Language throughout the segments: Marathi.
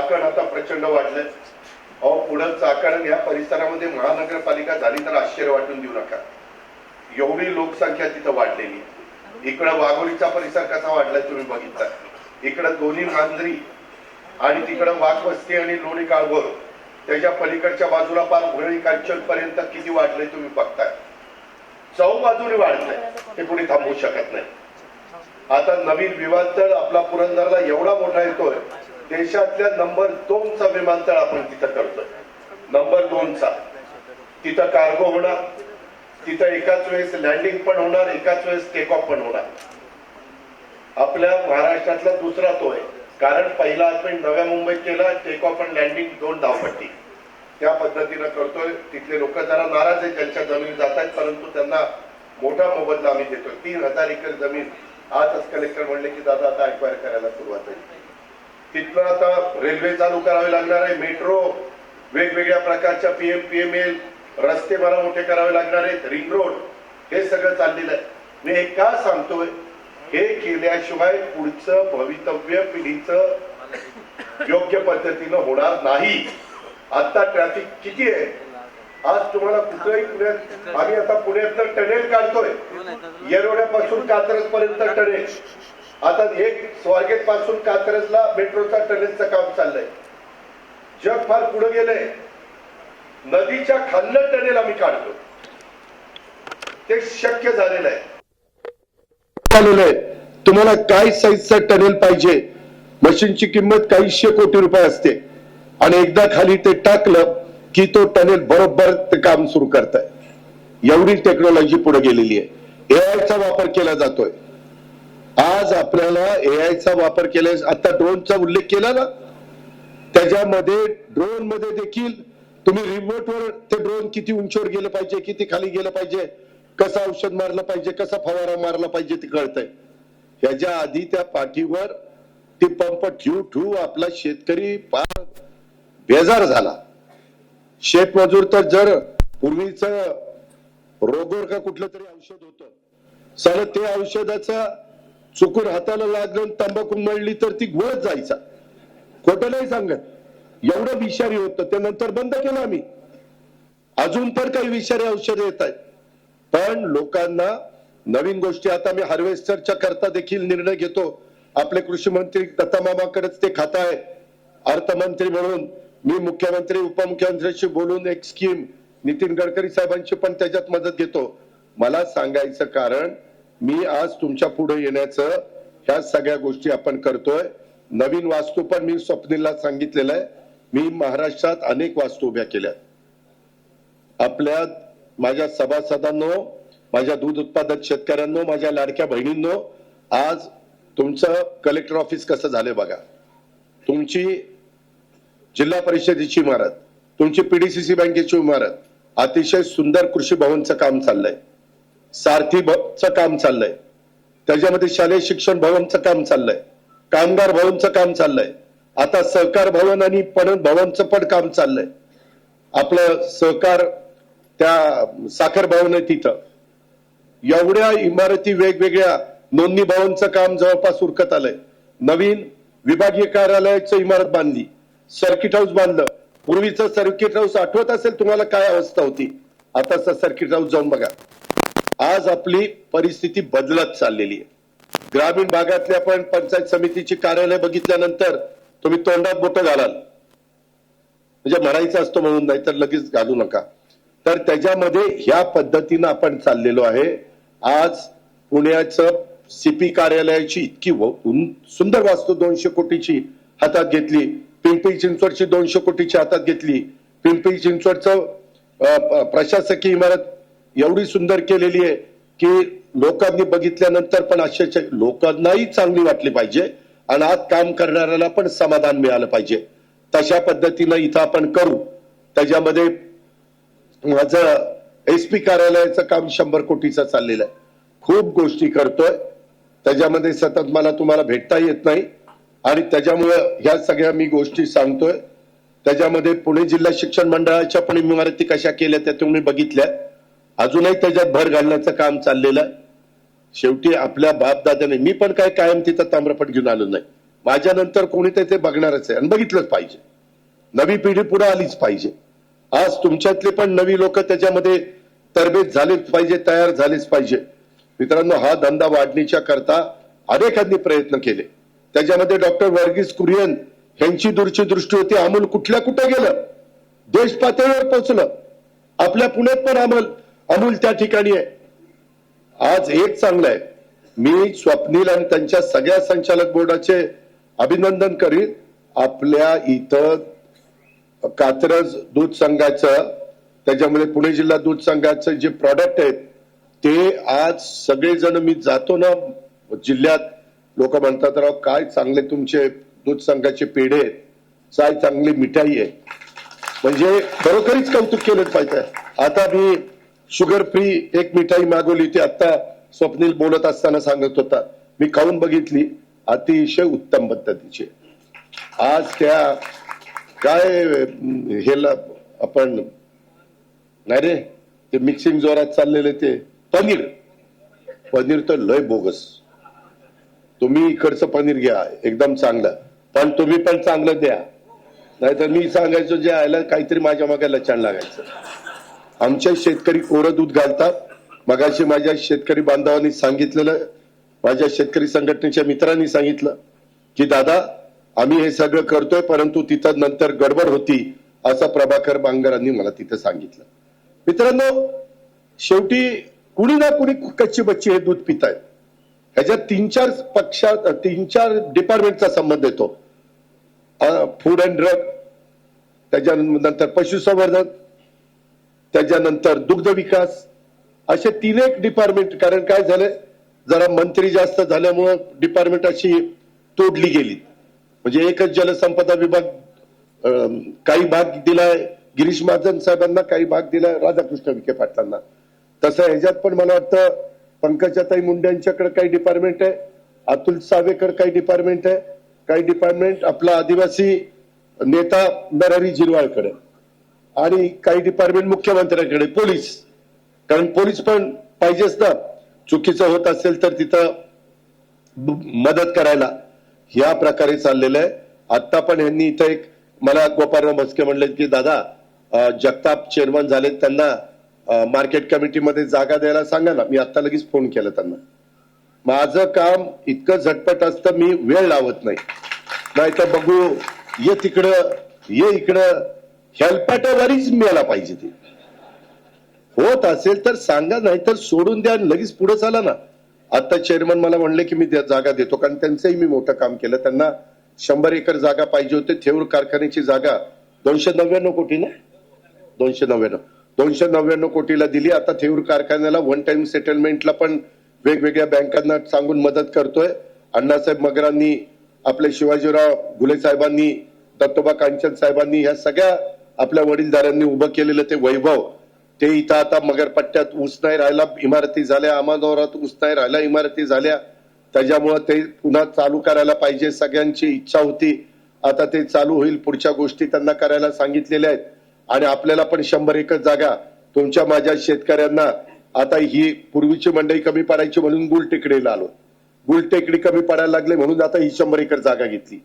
चाकण आता प्रचंड वाढलंय. अहो पुढं चाकण या परिसरामध्ये महानगरपालिका झाली तर आश्चर्य वाटून देऊ नका. एवढी लोकसंख्या तिथं वाढलेली. इकडं वाघोलीचा परिसर कसा वाढलाय तुम्ही बघितला. इकडं दोन्ही मांजरी आणि तिकडं वाघवस्ती आणि लोणी काळभोर, त्याच्या पलीकडच्या बाजूला पार उरळी कांचन पर्यंत किती वाढलंय तुम्ही बघताय. चौबाजूने वाढलंय, हे कोणी थांबवू शकत नाही. आता नवीन विमानतळ आपला पुरंदरला एवढा मोठा येतोय, देशातल्या नंबर 2चा विमानतळ आपण तिथं करतोय. नंबर 2चा. तिथं कार्गो होणार, तिथं एकाच वेळेस लँडिंग पण होणार, एकाच वेळेस टेक ऑफ पण होणार. आपल्या महाराष्ट्रातला दुसरा तो आहे, कारण पहिला आपण नव्या मुंबईत केला, टेक ऑफ आणि लँडिंग 2 धावपट्टी त्या पद्धतीनं करतोय. तिथले लोक जरा नाराज आहेत, त्यांच्या जमीन जात आहेत, परंतु त्यांना मोठा मोबदला आम्ही देतोय. 3000 एकर जमीन आजच कलेक्टर म्हणले की दादा आता एक्वायर करायला सुरुवात आहे. तिथनं आता रेल्वे चालू करावे लागणार आहे, मेट्रो, वेगवेगळ्या प्रकारच्या पीएमएल रस्ते मला मोठे करावे लागणार आहेत, रिंग रोड, हे सगळं चाललेलं आहे. मी हे का सांगतोय, हे केल्याशिवाय पुढचं भवितव्य पिढीचं योग्य पद्धतीनं होणार नाही. आता ट्रॅफिक किती आहे आज तुम्हाला कुठल्याही पुण्यात. आम्ही आता पुण्यातलं टनेल काढतोय, येरवड्यापासून कात्रज पर्यंत टनेल. आता एक स्वारगेट पासून कात्रजला मेट्रोचा टनेलचं काम चाललंय. जग फार पुढे गेलंय. नदीच्या खालनं टनेल आम्ही काढतो, ते शक्य झालेलं आहे. तुम्हाला काय साईजचं टनेल पाहिजे, मशीनची किंमत काही 100 कोटी रुपये असते, आणि एकदा खाली ते टाकलं की तो टनेल बरोबर ते काम सुरू करताय. एवढी टेक्नॉलॉजी पुढे गेलेली आहे. एआयचा वापर केला जातोय. आज आपल्याला एआयचा वापर केला. आता ड्रोनचा उल्लेख केला ना, त्याच्यामध्ये ड्रोन मध्ये देखील तुम्ही रिमोटवर ते ड्रोन किती उंचीवर गेलं पाहिजे, किती खाली गेलं पाहिजे, कसं औषध मारलं पाहिजे, कसा फवारा मारला पाहिजे ते कळतंय. याच्या आधी त्या पाठीवर ते पंप ठेवू आपला शेतकरी फार बेजार झाला. शेतमजूर तर जर पूर्वीच रोगोर का कुठलं तरी औषध होतं, सर ते औषधाचा चुकून हाताला लागलं, तंबाखू मळली तर ती गोळच जायचा. खोटं नाही सांगत, एवढं विषारी होतं. ते नंतर बंद केलं आम्ही. अजून पण काही विषारी औषध येत आहेत, पण लोकांना नवीन गोष्टी. आता मी हार्वेस्टरच्या करता देखील निर्णय घेतो. आपले कृषी मंत्री दत्ता मामाकडेच ते खातं आहे. अर्थमंत्री म्हणून मी मुख्यमंत्री उपमुख्यमंत्र्यांशी बोलून एक स्कीम नितीन गडकरी साहेबांची पण त्याच्यात मदत घेतो. मला सांगायचं कारण मी आज तुमच्या पुढे येण्याचं, ह्या सगळ्या गोष्टी आपण करतोय. नवीन वास्तू पण मी स्वप्नीलला सांगितलेलं आहे. मी महाराष्ट्रात अनेक वास्तू उभ्या केल्या. आपल्या माझ्या सभासदांनो, माझ्या दूध उत्पादक शेतकऱ्यांनो, माझ्या लाडक्या बहिणींनो, आज तुमचं कलेक्टर ऑफिस कसं झालंय बघा. तुमची जिल्हा परिषदेची इमारत, तुमची पीडीसीसी बँकेची इमारत, अतिशय सुंदर कृषी भवनचं काम चाललंय, सारथीचं काम चाललंय, त्याच्यामध्ये शालेय शिक्षण भवनचं काम चाललंय, कामगार भवनचं काम चाललंय, आता सहकार भवन आणि पणन भवनचं पण काम चाललंय. आपलं सहकार त्या साखर भवन आहे तिथं. एवढ्या इमारती वेगवेगळ्या. नोंदणी भवनचं काम जवळपास उरकत आलंय. नवीन विभागीय कार्यालयाचं इमारत बांधली, सर्किट हाऊस बांधलं. पूर्वीचं सर्किट हाऊस आठवत असेल तुम्हाला काय अवस्था होती, आताचं सर्किट हाऊस जाऊन बघा. आज आपली परिस्थिती बदलत चाललेली आहे. ग्रामीण भागातल्या पण पंचायत समितीची कार्यालय बघितल्यानंतर तुम्ही तोंडात बोटं घालाल, म्हणजे म्हणायचं असतो म्हणून, नाही तर लगेच घालू नका. तर त्याच्यामध्ये ह्या पद्धतीनं आपण चाललेलो आहे. आज पुण्याचं सीपी कार्यालयाची इतकी सुंदर वास्तू 200 कोटीची हातात घेतली. पिंपरी चिंचवडची 200 कोटीची हातात घेतली. पिंपरी चिंचवडचं प्रशासकीय इमारत एवढी सुंदर केलेली आहे की लोकांनी बघितल्यानंतर पण आश्चर्य, लोकांनाही चांगली वाटली पाहिजे आणि आज काम करणाऱ्याला पण समाधान मिळालं पाहिजे. तशा पद्धतीनं इथं आपण करू. त्याच्यामध्ये माझं एसपी कार्यालयाचं काम 100 कोटीचं चाललेलं आहे. खूप गोष्टी करतोय. त्याच्यामध्ये सतत मला तुम्हाला भेटता येत नाही आणि त्याच्यामुळं ह्या सगळ्या मी गोष्टी सांगतोय. त्याच्यामध्ये पुणे जिल्हा शिक्षण मंडळाच्या पण इमारती कशा केल्या त्या तुम्ही बघितल्या. अजूनही त्याच्यात भर घालण्याचं काम चाललेलं आहे. शेवटी आपल्या बापदादाने, मी पण काय कायम तिथं ताम्रपट घेऊन आलो नाही, माझ्यानंतर कोणी ते बघणारच आहे आणि बघितलंच पाहिजे. नवी पिढी पुढे आलीच पाहिजे. आज तुमच्यातले पण नवी लोक त्याच्यामध्ये तरबेज झालेच पाहिजे, तयार झालेच पाहिजे. मित्रांनो, हा धंदा वाढण्याच्या करता अनेकांनी प्रयत्न केले. त्याच्यामध्ये डॉक्टर वर्गीस कुरियन यांची दूरची दृष्टी होती. अमूल कुठे गेलं, देश पातळीवर पोहोचलं. आपल्या पुण्यात पण अमूल त्या ठिकाणी आहे. आज एक चांगलं आहे, मी स्वप्नील आणि त्यांच्या सगळ्या संचालक बोर्डाचे अभिनंदन करीन. आपल्या इथं कात्रज दूध संघाचं, त्याच्यामध्ये पुणे जिल्हा दूध संघाचं जे प्रॉडक्ट आहेत ते आज सगळेजण, मी जातो ना जिल्ह्यात, लोक म्हणतात राव काय चांगले तुमचे दूध संघाचे पेढे आहेत, काय चांगली मिठाई आहे. म्हणजे खरोखरीच कौतुक केलं पाहिजे. आता मी शुगर फ्री एक मिठाई मागवली होती, आता स्वप्नील बोलत असताना सांगत होता, मी खाऊन बघितली, अतिशय उत्तम पद्धतीची. आज त्या काय हेला आपण नाही रे, ते मिक्सिंग जोरात चाललेले ते पनीर तर लय बोगस. तुम्ही इकडचं पनीर घ्या एकदम चांगलं, पण तुम्ही पण चांगलं द्या, नाहीतर मी सांगायचो जे आयला काहीतरी माझ्या मागे लचाण लागायचं. आमच्या शेतकरी कोरं दूध घालतात. मगाशी माझ्या शेतकरी बांधवांनी सांगितलेलं, माझ्या शेतकरी संघटनेच्या मित्रांनी सांगितलं की दादा आम्ही हे सगळं करतोय, परंतु तिथं नंतर गडबड होती असं प्रभाकर बांगरांनी मला तिथं सांगितलं. मित्रांनो, शेवटी कुणी ना कुणी कच्ची बच्ची हे दूध पितायत. ह्याच्यात तीन चार डिपार्टमेंटचा संबंध येतो. फूड अँड ड्रग, त्याच्यानंतर पशुसंवर्धन, त्याच्यानंतर दुग्ध विकास, असे 3 डिपार्टमेंट. कारण काय झालंय, जरा मंत्री जास्त झाल्यामुळं डिपार्टमेंट अशी तोडली गेली. म्हणजे एकच जलसंपदा विभाग, काही भाग दिलाय गिरीश महाजन साहेबांना, काही भाग दिलाय राधाकृष्ण विखे पाटलांना. तसं ह्याच्यात पण मला वाटतं पंकजाताई मुंडे यांच्याकडे काही डिपार्टमेंट आहे, अतुल सावेकर काही डिपार्टमेंट आहे, काही डिपार्टमेंट आपला आदिवासी नेता नरहरी झिरवाळकडे, आणि काही डिपार्टमेंट मुख्यमंत्र्यांकडे, पोलीस. कारण पोलीस पण पाहिजेच ना, चुकीचं होत असेल तर तिथं मदत करायला. या प्रकारे चाललेलं आहे. आता पण यांनी इथं एक, मला गोपाळराव म्हस्के म्हणले की दादा जगताप चेअरमन झाले, त्यांना मार्केट कमिटीमध्ये जागा द्यायला सांगा ना. मी आता लगेच फोन केला त्यांना. माझं काम इतकं झटपट असतं, मी वेळ लावत नाही. नाहीतर बघू, ये तिकडं ये इकडं, हेल्पाटवारीच मिळाला पाहिजे. ते होत असेल तर सांगा, नाहीतर सोडून द्या, लगेच पुढे चाला ना. आता चेअरमन मला म्हणले की मी जागा देतो, कारण त्यांचंही मी मोठं काम केलं. त्यांना 100 एकर जागा पाहिजे होते. थेऊर कारखान्याची जागा 299 कोटी ना, 299 कोटीला दिली. आता थेऊर कारखान्याला वन टाइम सेटलमेंटला पण वेगवेगळ्या बँकांना सांगून मदत करतोय. अण्णासाहेब मगरांनी, आपले शिवाजीराव घुले साहेबांनी, दत्तोबा कांचन साहेबांनी, ह्या सगळ्या आपल्या वडीलधाऱ्यांनी उभं केलेलं ते वैभव, ते इथं आता मगरपट्ट्यात ऊस नाही राहिला, इमारती झाल्या. अहमदनगरात ऊस नाही राहिला, इमारती झाल्या. त्याच्यामुळे ते पुन्हा चालू करायला पाहिजे. सगळ्यांची इच्छा होती, आता ते चालू होईल. पुढच्या गोष्टी त्यांना करायला सांगितलेल्या आहेत. आणि आपल्याला पण 100 एकर जागा तुमच्या माझ्या शेतकऱ्यांना, आता ही पूर्वीची मंडई कमी पडायची म्हणून गुलटेकडीला आलो, गुलटेकडी कमी पडायला लागले म्हणून आता ही 100 एकर जागा घेतली.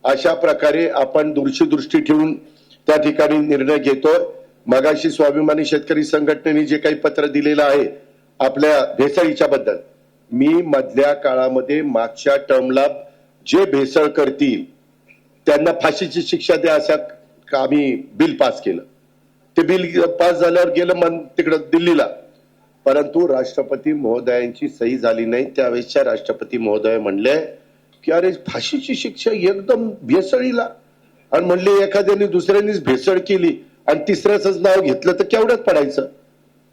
अशा प्रकारे आपण दूरची दृष्टी ठेवून त्या ठिकाणी निर्णय घेतोय. मगाशी स्वाभिमानी शेतकरी संघटनेने जे काही पत्र दिलेलं आहे आपल्या भेसळीच्या बद्दल, मी मधल्या काळामध्ये मागच्या टर्मला जे भेसळ करतील त्यांना फाशीची शिक्षा द्या असं आम्ही बिल पास केलं. ते बिल पास झाल्यावर गेलं तिकडं दिल्लीला, परंतु राष्ट्रपती महोदयांची सही झाली नाही. त्यावेळेसच्या राष्ट्रपती महोदय म्हणले की अरे फाशीची शिक्षा एकदम भेसळीला, आणि म्हणले एखाद्याने दुसऱ्यांनीच भेसळ केली आणि तिसऱ्याच नाव घेतलं तर केवढ्यात पडायचं,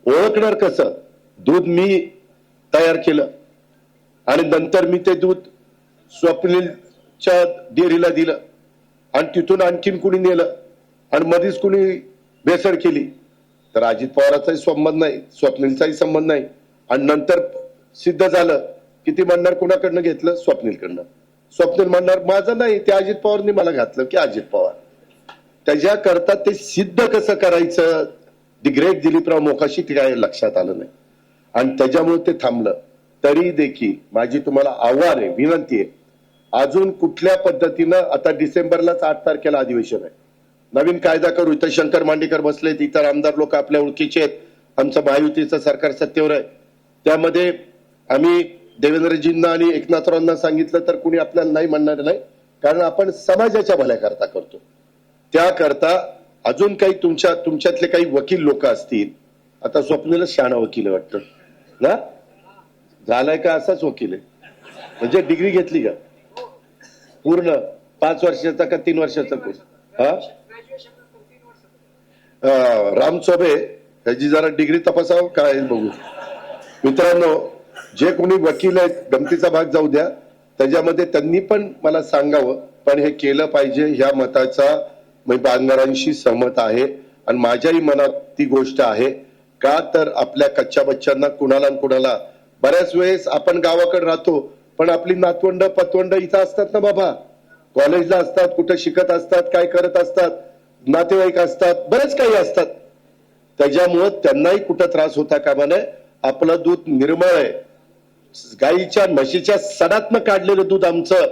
ओळखणार कसं. दूध मी तयार केलं आणि नंतर मी ते दूध स्वप्नीलच्या डेअरीला दिलं, आणि तिथून आणखीन कुणी नेलं आणि मध्येच कुणी भेसळ केली तर अजित पवाराचाही संबंध नाही, स्वप्नीलचाही संबंध नाही. आणि नंतर सिद्ध झालं की ती म्हणणार कुणाकडनं घेतलं, स्वप्नीलकडनं. स्वप्नील म्हणणार माझं नाही, ते अजित पवारनी मला घातलं की अजित पवार. त्याच्याकरता ते सिद्ध कसं करायचं, दी ग्रेट दिलीपराव मोकाशी ते काय लक्षात आलं नाही, आणि त्याच्यामुळे ते थांबलं. तरी देखील माझी तुम्हाला आव्हान आहे, विनंती आहे, अजून कुठल्या पद्धतीनं आता डिसेंबरलाच 8 तारखेला अधिवेशन आहे, नवीन कायदा करू. इथं शंकर मांडेकर बसलेत, इतर आमदार लोक आपल्या ओळखीचे आहेत, आमचं महायुतीचं सरकार सत्तेवर आहे. त्यामध्ये आम्ही देवेंद्रजींना आणि एकनाथरावांना सांगितलं तर कुणी आपल्याला नाही म्हणणार नाही, कारण आपण समाजाच्या भल्याकरता करतो. त्याकरता अजून काही तुमच्यातले काही वकील लोक असतील, आता स्वप्नीला शहाणा वकील आहे वाटतं ना, झालाय का असाच वकील आहे, म्हणजे डिग्री घेतली का पूर्ण 5 वर्षाचा का 3 वर्षाचा कोर्स? राम चोबे त्याची जरा डिग्री तपासावं काय बघू. मित्रांनो, जे कोणी वकील आहेत, गमतीचा भाग जाऊ द्या, त्याच्यामध्ये त्यांनी पण मला सांगावं, पण हे केलं पाहिजे ह्या मताचा मी बांधणाऱ्यांशी सहमत आहे. आणि माझ्याही मनात ती गोष्ट आहे का, तर आपल्या कच्च्या बच्चांना कुणाला कुणाला बऱ्याच वेळेस आपण गावाकडे राहतो, पण आपली नातवंड पतवंड इथं असतात ना बाबा, कॉलेजला असतात, कुठं शिकत असतात, काय करत असतात, नातेवाईक असतात, बरेच काही असतात. त्याच्यामुळं त्यांनाही कुठं त्रास होता कामा नये. आपलं दूध निर्मळ आहे, गाईच्या म्हशीच्या सडातनं काढलेलं दूध आमचं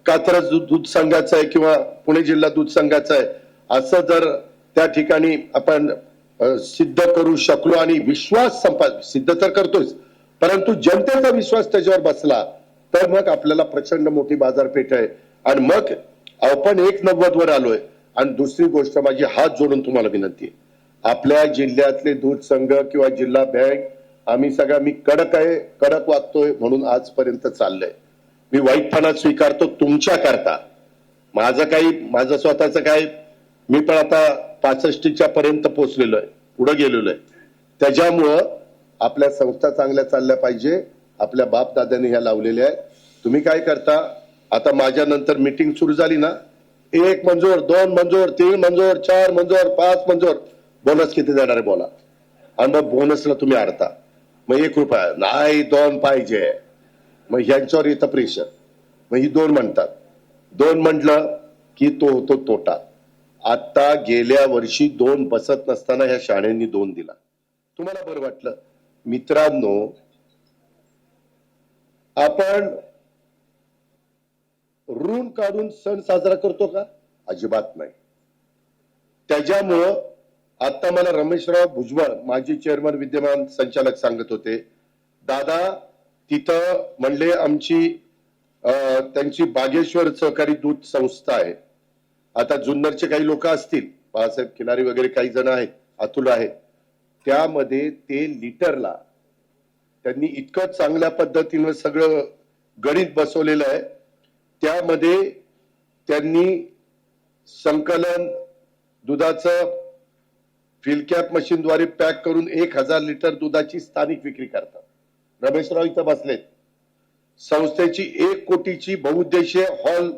कात्रज दूध संघाचं आहे किंवा पुणे जिल्हा दूध संघाचं आहे, असं जर त्या ठिकाणी आपण सिद्ध करू शकलो आणि विश्वास सिद्ध तर करतोच, परंतु जनतेचा विश्वास त्याच्यावर बसला तर मग आपल्याला प्रचंड मोठी बाजारपेठ आहे. आणि मग आपण 190 वर आलोय. आणि दुसरी गोष्ट माझी हात जोडून तुम्हाला विनंती आहे, आपल्या जिल्ह्यातले दूध संघ किंवा जिल्हा बँक आम्ही सगळा, मी कडक आहे, कडक वागतोय म्हणून आजपर्यंत चाललंय. मी वाईटपणा स्वीकारतो तुमच्या करता, माझं स्वतःचं काय, मी पण आता 65च्या पर्यंत पोहोचलेलो आहे, पुढे गेलेलो आहे. त्याच्यामुळं आपल्या संस्था चांगल्या चालल्या पाहिजे, आपल्या बाप दादांनी ह्या लावलेल्या आहेत. तुम्ही काय करता, आता माझ्या नंतर मीटिंग सुरू झाली ना, 1 मंजूर, 2 मंजूर, 3 मंजूर, 4 मंजूर, 5 मंजूर, बोनस किती देणार आहे बोला. आणि मग बोनसला तुम्ही अडता, मग 1 रुपया नाही, 2 पाहिजे, मग ह्यांच्यावर येतं प्रेशर, मग ही 2 म्हणतात, 2 म्हटलं की तो होतो तोटा. आता गेल्या वर्षी 2 बसत नसताना ह्या शाळांनी 2 दिला, तुम्हाला बरं वाटलं. मित्रांनो, आपण ऋण काढून सण साजरा करतो का? अजिबात नाही. त्याच्यामुळं आता मला रमेशराव भुजबळ माजी चेअरमन विद्यमान संचालक सांगत होते, दादा तिथं म्हणले आमची त्यांची बागेश्वर सहकारी दूध संस्था आहे. आता जुन्नरचे काही लोक असतील, बाळासाहेब खिलारी वगैरे काही जण आहेत, अतुल आहे, त्यामध्ये ते लिटरला त्यांनी इतकं चांगल्या पद्धतीनं सगळं गणित बसवलेलं आहे. त्यामध्ये त्यांनी संकलन दुधाचं फिलकॅप मशीनद्वारे पॅक करून 1000 लिटर दुधाची स्थानिक विक्री करतात. रमेशराव इथं बसलेत. संस्थेची 1 कोटीची बहुउद्देशीय हॉल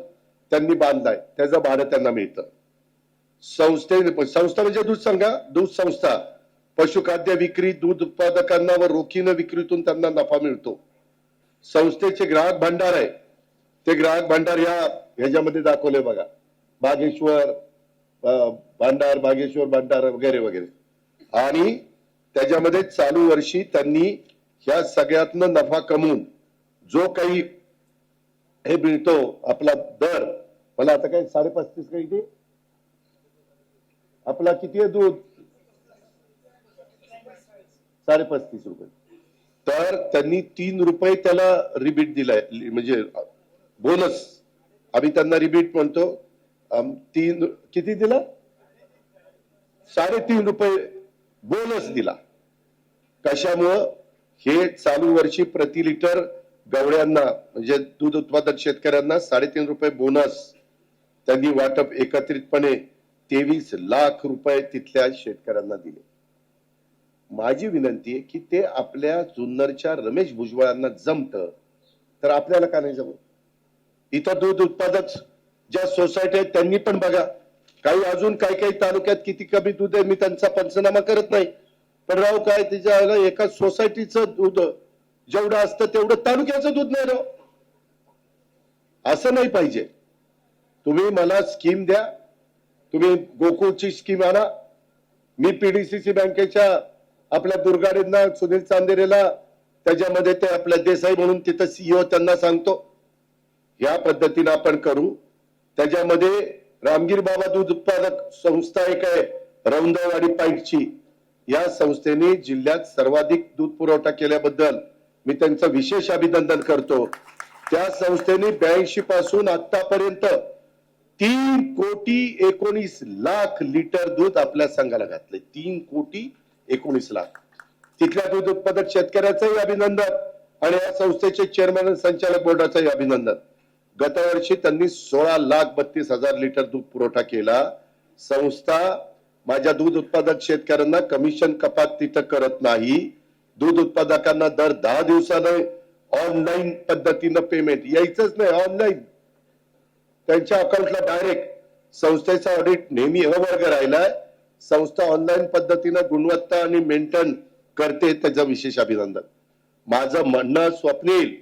त्यांनी बांधलाय, त्याचं भाडं त्यांना मिळतं. संस्था म्हणजे दूध संस्था, पशुखाद्य विक्री, दूध उत्पादकांना व रोखीनं विक्रीतून त्यांना नफा मिळतो. संस्थेचे ग्राहक भांडार आहे, ते ग्राहक भांडार ह्याच्यामध्ये दाखवले बघा, बागेश्वर भांडार वगैरे वगैरे. आणि त्याच्यामध्ये चालू वर्षी त्यांनी ह्या सगळ्यातनं नफा कमवून जो काही हे मिळतो आपला दर, मला आता काय 35.5 काही ते आपला किती आहे दूध, 35.5 रुपये, तर त्यांनी 3 रुपये त्याला रिबीट दिलाय, म्हणजे बोनस. आम्ही त्यांना रिबीट म्हणतो. 3 किती दिला, 3.5 रुपये बोनस दिला. कशामुळं, हे चालू वर्षी प्रति लिटर गवळ्यांना म्हणजे दूध उत्पादक शेतकऱ्यांना 3.5 रुपये बोनस त्यांनी वाटप एकत्रितपणे 23 लाख रुपये तिथल्या शेतकऱ्यांना दिले. माझी विनंती आहे की ते आपल्या जुन्नरच्या रमेश भुजबळांना जमतं, तर आपल्याला का नाही जमत? इथं दूध उत्पादक ज्या सोसायटी आहेत त्यांनी पण बघा, काही अजून काही तालुक्यात किती कमी दूध आहे, मी त्यांचा पंचनामा करत नाही, पण राव काय त्याच्या एका सोसायटीचं दूध जेवढं असतं तेवढं तालुक्याचं दूध नाही राव. असं नाही पाहिजे. तुम्ही मला स्कीम द्या, तुम्ही गोकुळची स्कीम आणा, मी पीडीसीसी बँकेच्या आपल्या दुर्गाडेंना, सुनील चांदेरेला, त्याच्यामध्ये ते आपल्या देसाई म्हणून तिथं सीईओ त्यांना सांगतो, या पद्धतीने आपण करू. त्याच्यामध्ये रामगीर बाबा दूध उत्पादक संस्था एक आहे रौंदळवाडी पाईटची, या संस्थेने जिल्ह्यात सर्वाधिक दूध पुरवठा केल्याबद्दल मी त्यांचं विशेष अभिनंदन करतो. त्या संस्थेने 82 पासून आतापर्यंत 3,19,00,000 लिटर दूध आपल्या संघाला घातले. 3,19,00,000. तिथल्या दूध उत्पादक शेतकऱ्याचंही अभिनंदन आणि या संस्थेचे चेअरमन आणि संचालक बोर्डाचंही अभिनंदन. गतवर्षी त्यांनी 16,32,000 लिटर दूध पुरवठा केला. संस्था माझ्या दूध उत्पादक शेतकऱ्यांना कमिशन कपात तिथं करत नाही. दूध उत्पादकांना दर 10 दिवसाने ऑनलाईन पद्धतीनं पेमेंट यायचंच नाही, ऑनलाईन त्यांच्या अकाउंटला डायरेक्ट. संस्थेचा ऑडिट नेहमी अवर्ग राहिलाय. संस्था ऑनलाईन पद्धतीनं गुणवत्ता आणि मेंटेन करते, त्याचं विशेष अभिनंदन. माझं म्हणणं स्वप्नील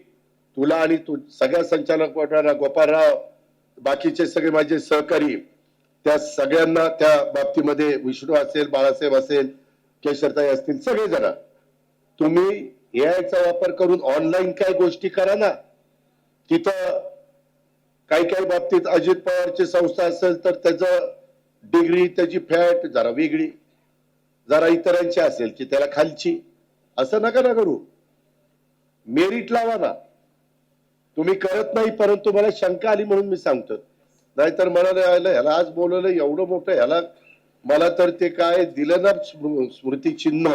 तुला आणि तू सगळ्या संचालक मंडळाला, गोपाळराव, बाकीचे सगळे माझे सहकारी, त्या सगळ्यांना त्या बाबतीमध्ये विष्णू असेल, बाळासाहेब असेल, केशरताई असतील, सगळे जण तुम्ही एआयचा वापर करून ऑनलाईन काय गोष्टी करा ना. तिथं काही काही बाबतीत अजित पवारची संस्था असेल तर त्याचं डिग्री, त्याची फॅट जरा वेगळी, जरा इतरांची असेल की त्याला खालची. असं नका ना करू. मेरिट लावा ना. तुम्ही करत नाही, परंतु मला शंका आली म्हणून मी सांगतो. नाहीतर मला ह्याला आज बोलवलं एवढं मोठं, ह्याला मला तर ते काय दिलं ना स्मृती चिन्ह,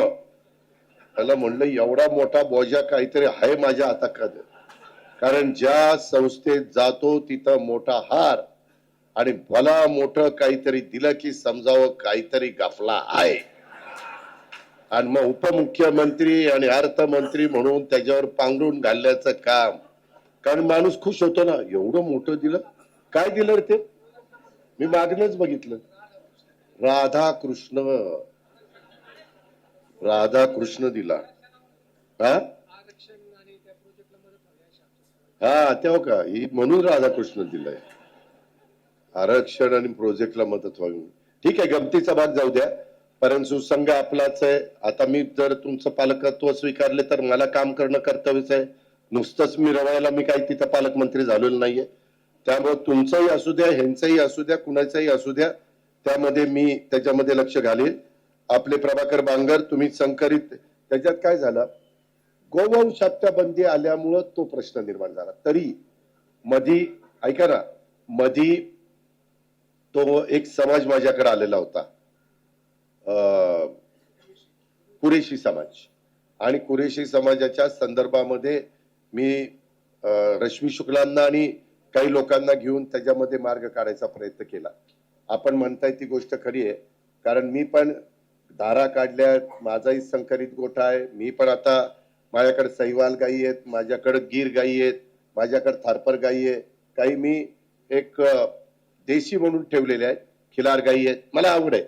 ह्याला म्हणलं एवढा मोठा बोजा काहीतरी आहे माझ्या हातात. कारण ज्या संस्थेत जातो तिथं मोठा हार आणि भला मोठं काहीतरी दिलं की समजावं काहीतरी गफला आहे. आणि मग उपमुख्यमंत्री आणि अर्थमंत्री म्हणून त्याच्यावर पांघरून घालण्याचं काम. कारण माणूस खुश होतो ना, एवढं मोठं दिलं. काय दिलं रे ते? मी मागणंच बघितलं. राधाकृष्ण दिला. हा तेव्हा का ही म्हणून राधाकृष्ण दिलाय. आरक्षण आणि प्रोजेक्टला मदत व्हावी. ठीक आहे, गमतीचा भाग जाऊ द्या. परंतु संघ आपलाच आहे. आता मी जर तुमचं पालकत्व स्वीकारले तर मला काम करणं कर्तव्यच आहे. नुसतंच मी रवायला मी काही तिथं पालकमंत्री झालेलो नाहीये. त्यामुळे तुमचंही असू द्या, ह्यांचंही असू द्या, कुणाचंही असू द्या, त्यामध्ये मी त्याच्यामध्ये लक्ष घालेल. आपले प्रभाकर बांगर तुम्ही संकरित. त्याच्यात काय झालं, गोवंश हत्या बंदी आल्यामुळं तो प्रश्न निर्माण झाला. तरी मधी ऐका ना, मधी तो एक समाज माझ्याकडे आलेला होता, कुरेशी समाज. आणि कुरेशी समाजाच्या संदर्भामध्ये मी रश्मी शुक्लांना आणि काही लोकांना घेऊन त्याच्यामध्ये मार्ग काढायचा प्रयत्न केला. आपण म्हणताय ती गोष्ट खरी आहे. कारण मी पण धारा काढल्या, माझाही संकरित गोठा आहे. मी पण आता माझ्याकडे सहीवाल गायी आहेत, माझ्याकडे गीर गायी आहेत, माझ्याकडे थारपर गायी आहे, काही मी एक देशी म्हणून ठेवलेले आहेत, खिलार गायी आहेत. मला आवड आहे.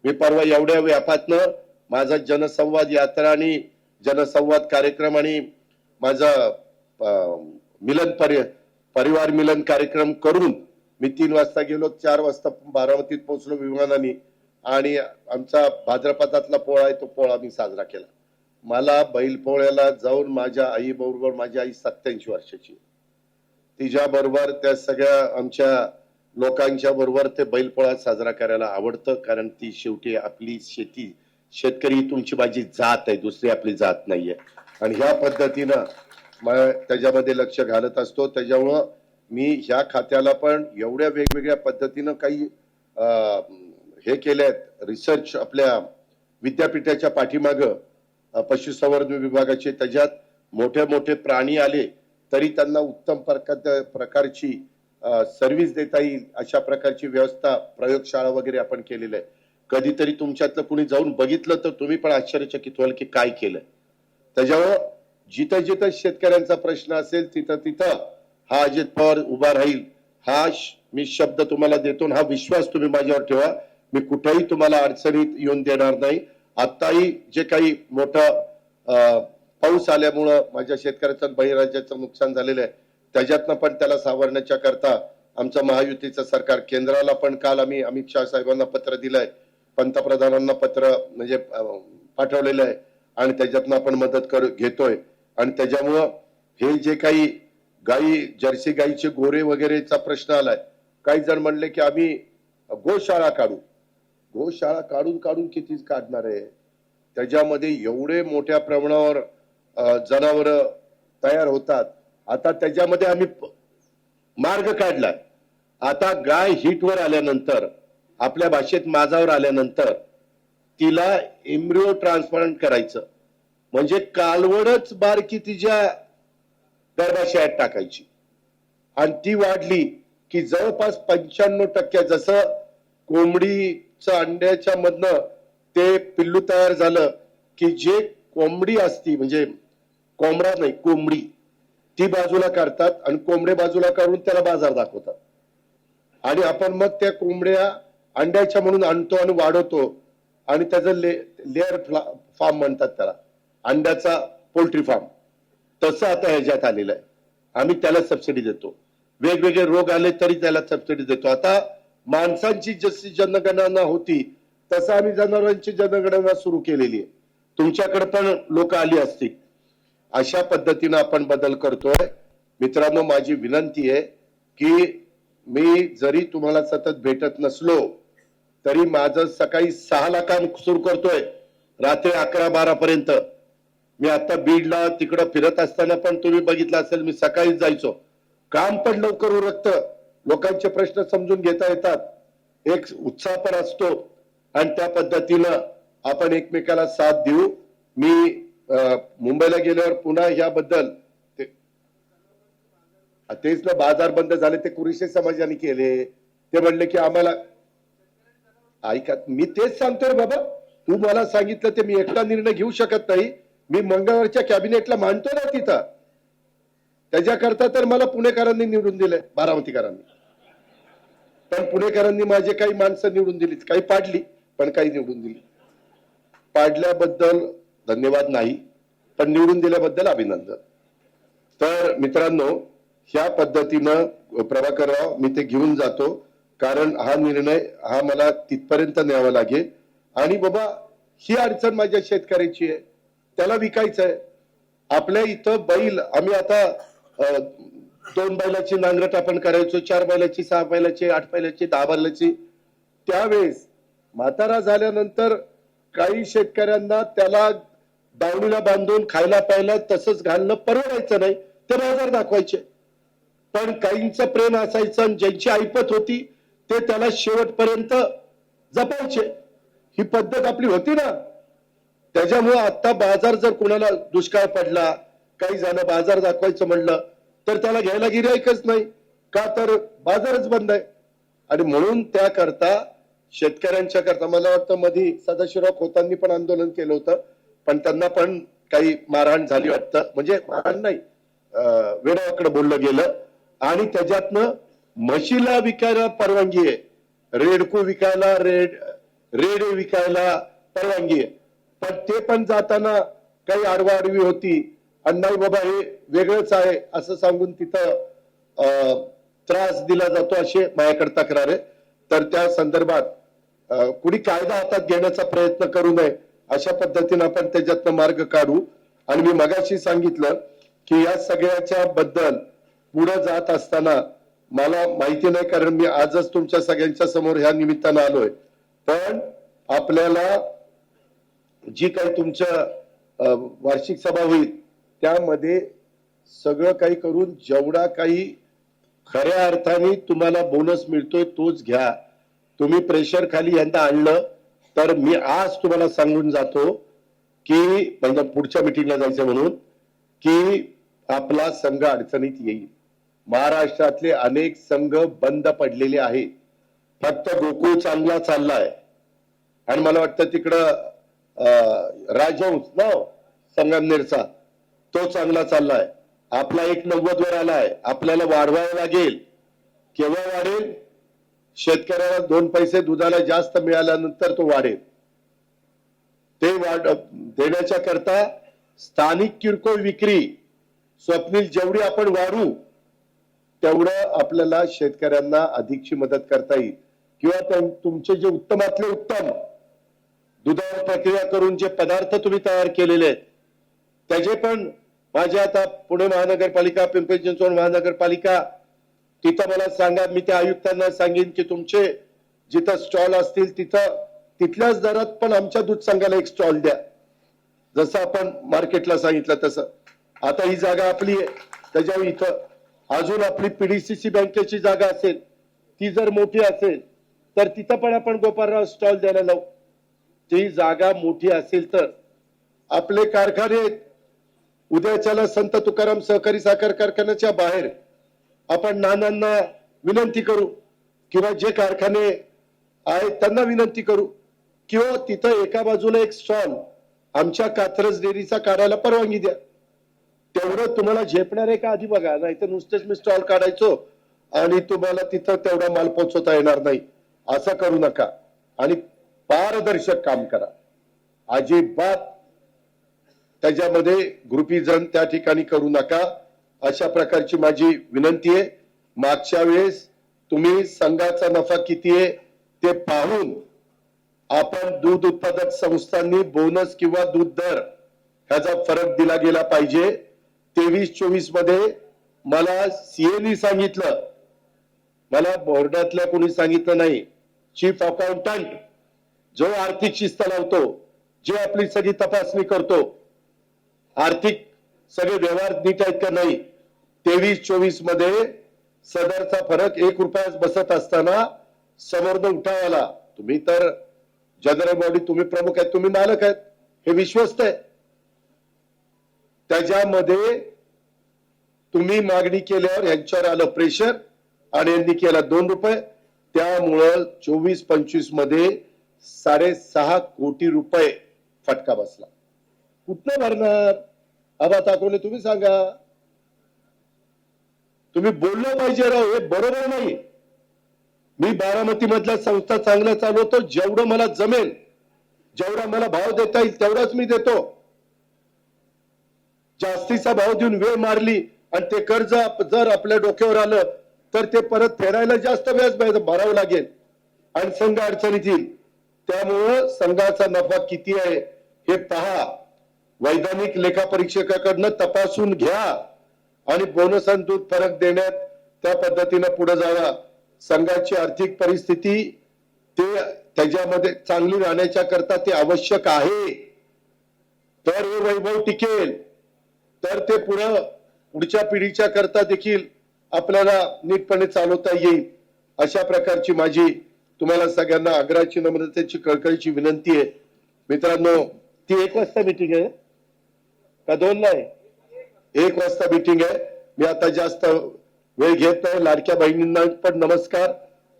मी परवा एवढ्या व्यापातनं माझा जनसंवाद यात्रा आणि जनसंवाद कार्यक्रम आणि माझा मिलन परिवार मिलन कार्यक्रम करून मी 3 वाजता गेलो, 4 वाजता बारामतीत पोहोचलो विमानाने. आणि आमचा भाद्रपदातला पोळा आहे, तो पोळा मी साजरा केला. मला बैलपोळ्याला जाऊन माझ्या आई बरोबर, माझी आई 87 वर्षाची, तिच्या बरोबर त्या सगळ्या आमच्या लोकांच्या बरोबर ते बैलपोळा साजरा करायला आवडतं. कारण ती शेवटी आपली शेतकरी तुमची माझी जात आहे, दुसरी आपली जात नाहीये. आणि ह्या पद्धतीनं त्याच्यामध्ये लक्ष घालत असतो. त्याच्यामुळं मी ह्या खात्याला पण एवढ्या वेगवेगळ्या पद्धतीनं काही हे केलेत. रिसर्च आपल्या विद्यापीठाच्या पाठीमाग पशुसंवर्धन विभागाचे, त्याच्यात मोठे मोठे प्राणी आले तरी त्यांना उत्तम प्रकारची सर्व्हिस देता येईल अशा प्रकारची व्यवस्था, प्रयोगशाळा वगैरे आपण केलेल्या आहे. कधीतरी तुमच्यातलं कुणी जाऊन बघितलं तर तुम्ही पण आश्चर्यचकित व्हाल की काय केलं. त्याच्यामुळं जिथं जिथं शेतकऱ्यांचा प्रश्न असेल तिथं तिथं हा अजित पवार उभा राहील. हा मी शब्द तुम्हाला देतो, हा विश्वास तुम्ही माझ्यावर ठेवा. मी कुठेही तुम्हाला अडचणीत येऊन देणार नाही. आताही जे काही मोठं पाऊस आल्यामुळं माझ्या शेतकऱ्याचं बळीराजाचं नुकसान झालेलं आहे, त्याच्यातनं पण त्याला सावरण्याच्या करता आमचं महायुतीचं सरकार, केंद्राला पण काल आम्ही अमित शाह साहेबांना पत्र दिलंय, पंतप्रधानांना पत्र म्हणजे पाठवलेलं आहे आणि त्याच्यातनं आपण मदत घेतोय. आणि त्याच्यामुळं हे जे काही गाई जर्सी गाईचे गोरे वगैरेचा प्रश्न आलाय. काही जण म्हणले की आम्ही गोशाळा काढू. गोशाळा काढून काढून कितीच काढणार आहे. त्याच्यामध्ये एवढे मोठ्या प्रमाणावर जनावर तयार होतात. आता त्याच्यामध्ये आम्ही मार्ग काढलाय. आता गाय हिटवर आल्यानंतर, आपल्या भाषेत माझावर आल्यानंतर तिला एम्ब्रिओ ट्रान्सप्लांट करायचं, म्हणजे कालवडच बारकी तिच्या गर्भाशयात टाकायची आणि ती वाढली की जवळपास 95% जसं कोंबडीचं अंड्याच्या मधनं ते पिल्लू तयार झालं की जे कोंबडी असती, म्हणजे कोंबडा नाही कोंबडी, ती बाजूला काढतात आणि कोंबडे बाजूला काढून त्याला बाजार दाखवतात. आणि आपण मग त्या कोंबड्या अंड्याच्या म्हणून आणतो आणि वाढवतो आणि त्याचं लेअर फार्म म्हणतात त्याला, अंड्याचा पोल्ट्री फार्म. तसं आता ह्याच्यात आलेलं आहे. आम्ही त्याला सबसिडी देतो. वेगवेगळे रोग आले तरी त्याला सबसिडी देतो. आता माणसांची जशी जनगणना होती तसं आम्ही जनावरांची जनगणना सुरू केलेली आहे. तुमच्याकडे पण लोक आली असतील. अशा पद्धतीनं आपण बदल करतोय. मित्रांनो, माझी विनंती आहे की मी जरी तुम्हाला सतत भेटत नसलो तरी माझं सकाळी 6ला काम सुरू करतोय, रात्री 11-12 पर्यंत. मी आता बीडला तिकडं फिरत असताना पण तुम्ही बघितलं असेल, मी सकाळीच जायचो. काम पण लवकर उरकतं, लोकांचे प्रश्न समजून घेता येतात, एक उत्साह पण असतो आणि त्या पद्धतीनं आपण एकमेकाला साथ देऊ. मी मुंबईला गेल्यावर पुन्हा याबद्दल तेच ना, बाजार बंद झाले ते कुरिशे समाजाने केले. ते म्हणले की आम्हाला ऐका, मी तेच सांगतोय बाबा, तू मला सांगितलं ते मी एकटा निर्णय घेऊ शकत नाही. मी मंगळवारच्या कॅबिनेटला मांडतो ना तिथं. त्याच्याकरता तर मला पुणेकरांनी निवडून दिलंय, बारामतीकरांनी. पण पुणेकरांनी माझे काही माणसं निवडून दिली, काही पाडली पण काही निवडून दिली. पाडल्याबद्दल धन्यवाद नाही, पण निवडून दिल्याबद्दल अभिनंदन. तर मित्रांनो, ह्या पद्धतीनं प्रभाकरराव मी ते घेऊन जातो, कारण हा निर्णय हा मला तिथपर्यंत न्यावा लागेल. आणि बाबा, ही अडचण माझ्या शेतकऱ्याची आहे, त्याला विकायचं आहे. आपल्या इथं बैल, आम्ही आता 2 बैलाची नांगरट आपण करायचो, 4 बैलाची, 6 बैलाची, 8 बैलाची, 10 बैलाची. त्यावेळेस म्हातारा झाल्यानंतर काही शेतकऱ्यांना त्याला दावणीला बांधून खायला प्यायला तसंच घालणं परवडायचं नाही, ते बाजार दाखवायचे. पण काहींचं प्रेम असायचं आणि ज्यांची ऐपत होती ते त्याला शेवटपर्यंत जपायचे. ही पद्धत आपली होती ना. त्याच्यामुळे आता बाजार जर कोणाला दुष्काळ पडला, काही झालं, बाजार दाखवायचं म्हणलं तर त्याला घ्यायला गिऱ्हाईकच नाही, का तर बाजारच बंद आहे. आणि म्हणून त्याकरता शेतकऱ्यांच्या करता मला वाटतं मध्ये सदाशिवराव खोतांनी पण आंदोलन केलं होतं, पण त्यांना पण काही मारहाण झाली वाटतं, म्हणजे मारहाण नाही, वेडावाकडे बोललं गेलं. आणि त्याच्यातनं म्हशीला विकायला परवानगी आहे, रेडको विकायला, रेड विकायला परवानगी आहे. पण ते पण जाताना काही आडवाआडवी होती आणि नाही बाबा हे वेगळंच आहे असं सांगून तिथं त्रास दिला जातो, असे माझ्याकडे तक्रार आहे. तर त्या संदर्भात कुणी कायदा हातात घेण्याचा प्रयत्न करू नये, अशा पद्धतीने आपण त्याच्यातनं मार्ग काढू. आणि मी मगाशी सांगितलं की या सगळ्याच्या बद्दल पुढे जात असताना मला माहिती नाही, कारण मी आजच तुमच्या सगळ्यांच्या समोर ह्या निमित्तानं आलोय, पण आपल्याला जी काही तुमच्या वार्षिक सभा होईल त्यामध्ये सगळं काही करून जेवढा काही खऱ्या अर्थाने तुम्हाला बोनस मिळतोय तोच घ्या. तुम्ही प्रेशर खाली यंदा आणलं तर मी आज तुम्हाला सांगून जातो की म्हणजे पुढच्या मिटिंगला जायचं म्हणून की आपला संघ अडचणीत येईल. महाराष्ट्रातले अनेक संघ बंद पडलेले आहेत, फक्त गोकुळ चांगला चाललाय. आणि मला वाटतं तिकडं राजहंस ना संगमनेरचा, तो चांगला चाललाय. आपला 190 वर आलाय, आपल्याला वाढवावं लागेल. केव्हा वाढेल? शेतकऱ्याला 2 पैसे दुधाला जास्त मिळाल्यानंतर तो वाढेल. ते देण्याच्या करता स्थानिक किरकोळ विक्री स्वप्नील जेवढी आपण वाढू तेवढं आपल्याला शेतकऱ्यांना अधिकची मदत करता येईल. किंवा तुमचे जे उत्तमातले उत्तम दुधावर प्रक्रिया करून जे पदार्थ तुम्ही तयार केलेले आहेत त्याचे पण माझ्या आता पुणे महानगरपालिका, पिंपरी चिंचवड महानगरपालिका, तिथं मला सांगा, मी त्या आयुक्तांना सांगेन की तुमचे जिथं स्टॉल असतील तिथल्याच दरात पण आमच्या दूध संघाला एक स्टॉल द्या, जसं आपण मार्केटला सांगितलं तसं. आता ही जागा आपली आहे, त्याच्यावर इथं अजून आपली पीडीसीसी बँकेची जागा असेल, ती जर मोठी असेल तर तिथं पण आपण गोपाळराव स्टॉल द्यायला लावू. ती जागा मोठी असेल तर आपले कारखाने, उद्याच्याला संत तुकाराम सहकारी साखर कारखान्याच्या बाहेर आपण नानांना विनंती करू किंवा जे कारखाने आहेत त्यांना विनंती करू, किंवा तिथं एका बाजूला एक स्टॉल आमच्या कात्रज डेअरीचा काढायला परवानगी द्या. तेवढं तुम्हाला झेपणार आहे का आधी बघा, नाही तर नुसतेच मी स्टॉल काढायचो आणि तुम्हाला तिथं तेवढा माल पोहोचवता येणार नाही. असं करू नका आणि पारदर्शक काम करा. अजिबात त्याच्यामध्ये ग्रुपिझम त्या ठिकाणी करू नका, अशा प्रकारची माझी विनंती आहे. मागच्या वेळेस तुम्ही संघाचा नफा किती आहे ते पाहून आपण दूध उत्पादक संस्थांनी बोनस किंवा दूध दर ह्याचा फरक दिला गेला पाहिजे. 23-24 मध्ये मला सीएनी सांगितलं, मला बोर्डातल्या कोणी सांगितलं नाही. चीफ अकाउंटंट जो आर्थिक शिस्त लावतो, जे आपली सगळी तपासणी करतो, आर्थिक सगळे व्यवहार नीट आहेत का नाही, 23-24 मध्ये सदरचा फरक 1 रुपयाच बसत असताना समोरनं उठावाला. तुम्ही तर जनरल बॉडी, तुम्ही प्रमुख आहेत, तुम्ही मालक आहेत, हे विश्वस्त आहे. त्याच्यामध्ये तुम्ही मागणी केल्यावर यांच्यावर आलं प्रेशर आणि यांनी केला 2 रुपये. त्यामुळं 24-25 मध्ये 6.5 कोटी रुपये फटका बसला. कुठनं भरणार? आबा ताकोले तुम्ही सांगा. तुम्ही बोललं पाहिजे राव, हे बरोबर नाही. मी बारामती मधल्या संस्था चांगल्या चालवतो, जेवढं मला जमेल, जेवढा मला भाव देता येईल तेवढाच मी देतो. जास्तीचा भाव देऊन वेळ मारली आणि ते कर्ज जर आपल्या डोक्यावर आलं तर ते परत फेडायला जास्त व्याज भरावं लागेल आणि संघ अडचणीत येईल. त्यामुळं संघाचा नफा किती आहे हे पहा, वैधानिक लेखापरीक्षकाकडनं तपासून घ्या आणि बोनस आणि दूध फरक देण्यात त्या पद्धतीने पुढे जावा. संघाची आर्थिक परिस्थिती त्याच्यामध्ये चांगली राहण्याच्या करता ते आवश्यक आहे. तर हे वैभव टिकेल, तर ते पुढच्या पिढीच्या करता देखील आपल्याला नीटपणे चालवता येईल. अशा प्रकारची माझी तुम्हाला सगळ्यांना आग्रहाची, नम्रतेची, कळकळीची विनंती आहे. मित्रांनो, ती 1 वाजता मीटिंग आहे का 2 ला आहे? 1 वाजता मीटिंग आहे. मी आता जास्त वेळ घेत नाही. लाडक्या बहिणींना पण नमस्कार,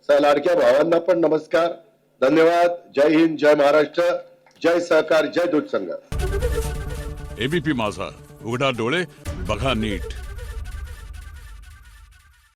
लाडक्या भावांना पण नमस्कार. धन्यवाद. जय हिंद, जय महाराष्ट्र, जय सहकार, जय दूध संघ. एबीपी माझा, उघडा डोळे बघा नीट.